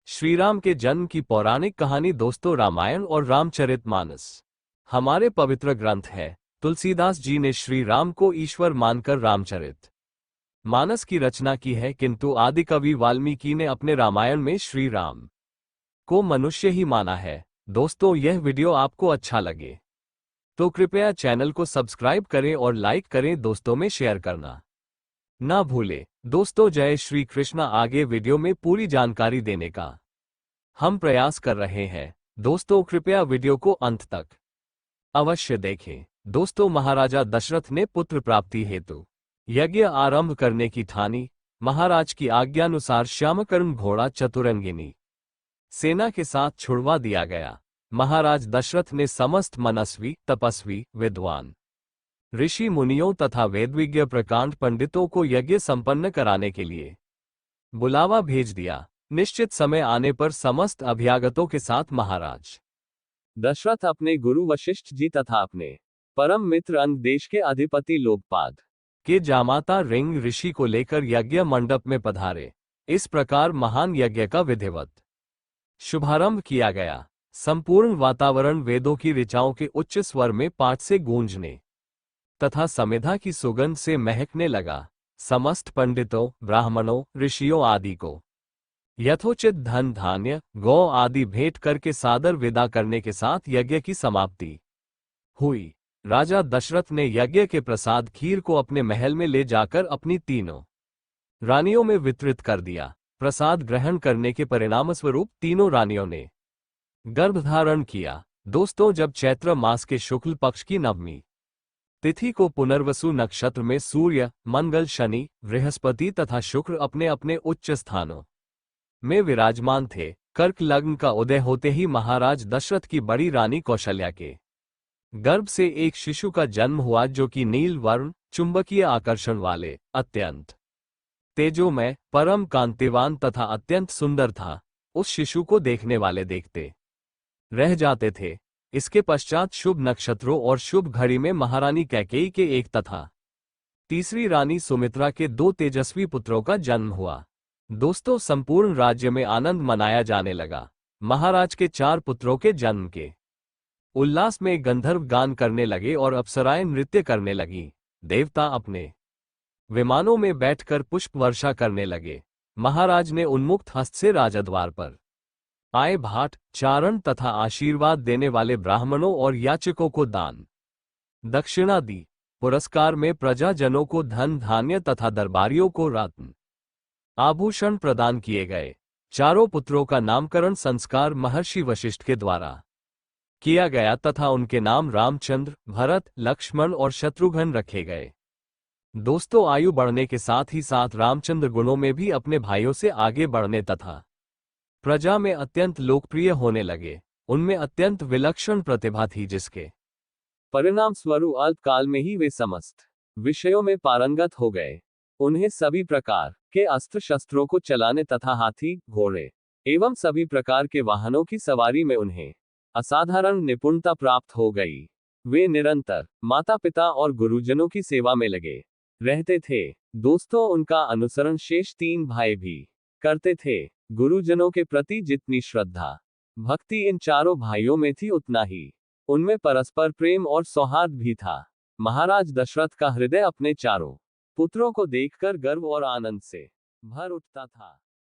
श्री राम के जन्म की पौराणिक कहानी। दोस्तों, रामायण और रामचरितमानस हमारे पवित्र ग्रंथ है। तुलसीदास जी ने श्री राम को ईश्वर मानकर रामचरित मानस की रचना की है, किंतु आदि कवि वाल्मीकि ने अपने रामायण में श्री राम को मनुष्य ही माना है। दोस्तों, यह वीडियो आपको अच्छा लगे तो कृपया चैनल को सब्सक्राइब करें और लाइक करें, दोस्तों में शेयर करना ना भूलें। दोस्तों, जय श्री कृष्णा। आगे वीडियो में पूरी जानकारी देने का हम प्रयास कर रहे हैं। दोस्तों, कृपया वीडियो को अंत तक अवश्य देखें। दोस्तों, महाराजा दशरथ ने पुत्र प्राप्ति हेतु यज्ञ आरंभ करने की ठानी। महाराज की आज्ञानुसार श्यामकर्ण घोड़ा चतुरंगिनी सेना के साथ छुड़वा दिया गया। महाराज दशरथ ने समस्त मनस्वी, तपस्वी, विद्वान ऋषि मुनियों तथा वेदविज्ञ प्रकांड पंडितों को यज्ञ संपन्न कराने के लिए बुलावा भेज दिया। निश्चित समय आने पर समस्त अभ्यागतों के साथ महाराज दशरथ अपने गुरु वशिष्ठ जी तथा अपने परम मित्र अंग देश के अधिपति लोकपाद के जामाता रिंग ऋषि को लेकर यज्ञ मंडप में पधारे। इस प्रकार महान यज्ञ का विधिवत शुभारंभ किया गया। संपूर्ण वातावरण वेदों की ऋचाओं के उच्च स्वर में पाठ से गूंजने तथा समिधा की सुगंध से महकने लगा। समस्त पंडितों, ब्राह्मणों, ऋषियों आदि को यथोचित धन धान्य, गौ आदि भेंट करके सादर विदा करने के साथ यज्ञ की समाप्ति हुई। राजा दशरथ ने यज्ञ के प्रसाद खीर को अपने महल में ले जाकर अपनी तीनों रानियों में वितरित कर दिया। प्रसाद ग्रहण करने के परिणामस्वरूप तीनों रानियों ने गर्भधारण किया। दोस्तों, जब चैत्र मास के शुक्ल पक्ष की नवमी तिथि को पुनर्वसु नक्षत्र में सूर्य, मंगल, शनि, बृहस्पति तथा शुक्र अपने अपने उच्च स्थानों में विराजमान थे, कर्क लग्न का उदय होते ही महाराज दशरथ की बड़ी रानी कौशल्या के गर्भ से एक शिशु का जन्म हुआ, जो कि नील वर्ण, चुंबकीय आकर्षण वाले, अत्यंत तेजोमय, परम कांतिवान तथा अत्यंत सुंदर था। उस शिशु को देखने वाले देखते रह जाते थे। इसके पश्चात शुभ नक्षत्रों और शुभ घड़ी में महारानी कैकेयी के एक तथा तीसरी रानी सुमित्रा के 2 तेजस्वी पुत्रों का जन्म हुआ। दोस्तों, संपूर्ण राज्य में आनंद मनाया जाने लगा। महाराज के 4 पुत्रों के जन्म के उल्लास में गंधर्व गान करने लगे और अप्सराएं नृत्य करने लगीं। देवता अपने विमानों में बैठकर पुष्प वर्षा करने लगे। महाराज ने उन्मुक्त हस्त से राजद्वार पर आए भाट, चारण तथा आशीर्वाद देने वाले ब्राह्मणों और याचकों को दान दक्षिणा दी। पुरस्कार में प्रजाजनों को धन धान्य तथा दरबारियों को रत्न आभूषण प्रदान किए गए। चारों पुत्रों का नामकरण संस्कार महर्षि वशिष्ठ के द्वारा किया गया तथा उनके नाम रामचंद्र, भरत, लक्ष्मण और शत्रुघ्न रखे गए। दोस्तों, आयु बढ़ने के साथ ही साथ रामचंद्र गुणों में भी अपने भाइयों से आगे बढ़ने तथा प्रजा में अत्यंत लोकप्रिय होने लगे। उनमें अत्यंत विलक्षण प्रतिभा थी, जिसके परिणाम स्वरूप अल्पकाल में ही वे समस्त विषयों में पारंगत हो गए। उन्हें सभी प्रकार के अस्त्र शस्त्रों को चलाने तथा हाथी, घोड़े एवं सभी प्रकार के वाहनों की सवारी में उन्हें असाधारण निपुणता प्राप्त हो गई। वे निरंतर माता पिता और गुरुजनों की सेवा में लगे रहते थे। दोस्तों, उनका अनुसरण शेष 3 भाई भी करते थे। गुरुजनों के प्रति जितनी श्रद्धा भक्ति इन चारों भाइयों में थी, उतना ही उनमें परस्पर प्रेम और सौहार्द भी था। महाराज दशरथ का हृदय अपने चारों पुत्रों को देखकर गर्व और आनंद से भर उठता था।